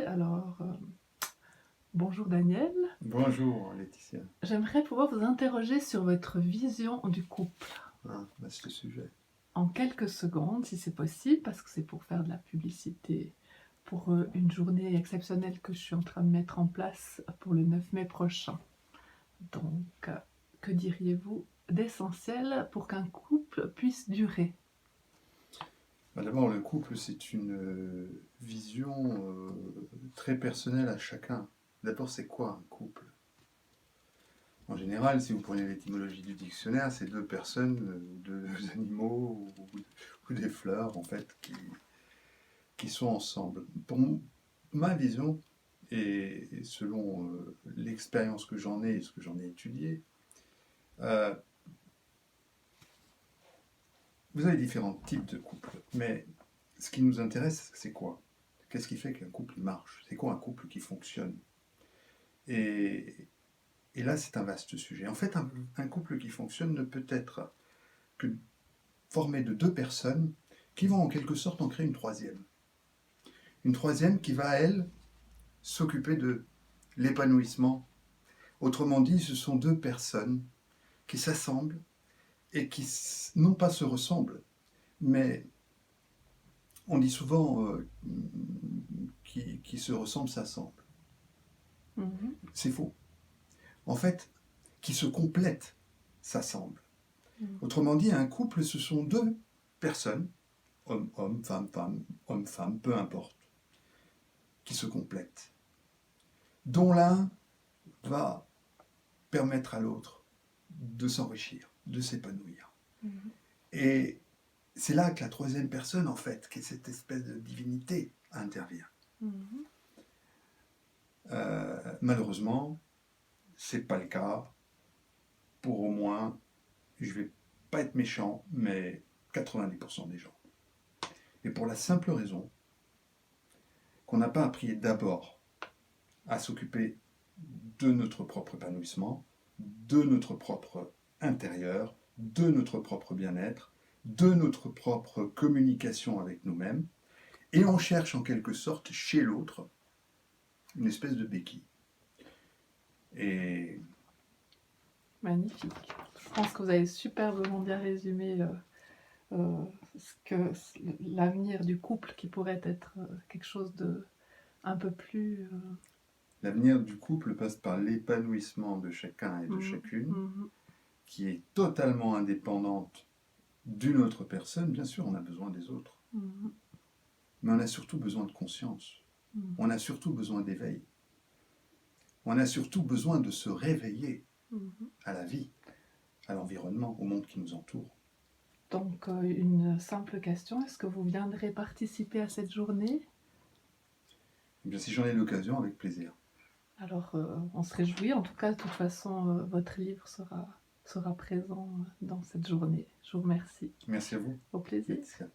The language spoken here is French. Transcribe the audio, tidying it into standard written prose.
Alors, bonjour Daniel. Bonjour Laetitia. J'aimerais pouvoir vous interroger sur votre vision du couple Vaste sujet. en quelques secondes, si c'est possible, parce que c'est pour faire de la publicité pour une journée exceptionnelle que je suis en train de mettre en place pour le 9 mai prochain. Donc, que diriez-vous d'essentiel pour qu'un couple puisse durer? D'abord, le couple, c'est une vision très personnelle à chacun. D'abord, c'est quoi un couple? En général, si vous prenez l'étymologie du dictionnaire, c'est deux personnes, deux animaux ou des fleurs, en fait, qui sont ensemble. Ma vision, et selon l'expérience que j'en ai et ce que j'en ai étudié, euh, vous avez différents types de couples, mais ce qui nous intéresse, c'est quoi? Qu'est-ce qui fait qu'un couple marche? C'est quoi un couple qui fonctionne? et, et là, c'est un vaste sujet. En fait, un couple qui fonctionne ne peut être que formé de deux personnes qui vont en quelque sorte en créer une troisième. Une troisième qui va, elle, s'occuper de l'épanouissement. Autrement dit, ce sont deux personnes qui s'assemblent et qui, non pas se ressemblent, mais on dit souvent qui se ressemblent s'assemblent. C'est faux. En fait, qui se complètent s'assemblent. Autrement dit, un couple, ce sont deux personnes, homme, femme, homme, femme, peu importe, qui se complètent, dont l'un va permettre à l'autre de s'enrichir, de s'épanouir. Et c'est là que la troisième personne, en fait, qui est cette espèce de divinité, intervient. Malheureusement, c'est pas le cas pour au moins, je vais pas être méchant, mais 90% des gens. Et pour la simple raison qu'on n'a pas appris d'abord à s'occuper de notre propre épanouissement, de notre propre intérieur, de notre propre bien-être, de notre propre communication avec nous-mêmes, et on cherche en quelque sorte chez l'autre une espèce de béquille. Et Magnifique. Je pense que vous avez superbement bien résumé l'avenir du couple qui pourrait être quelque chose de un peu plus... l'avenir du couple passe par l'épanouissement de chacun et de chacune, qui est totalement indépendante d'une autre personne. Bien sûr, on a besoin des autres, mais on a surtout besoin de conscience. On a surtout besoin d'éveil. On a surtout besoin de se réveiller à la vie, à l'environnement, au monde qui nous entoure. Donc, une simple question, est-ce que vous viendrez participer à cette journée? Eh bien, si j'en ai l'occasion, avec plaisir. Alors, on se réjouit. En tout cas, de toute façon, votre livre sera présent dans cette journée. Je vous remercie. Merci à vous. Au plaisir. Laetitia.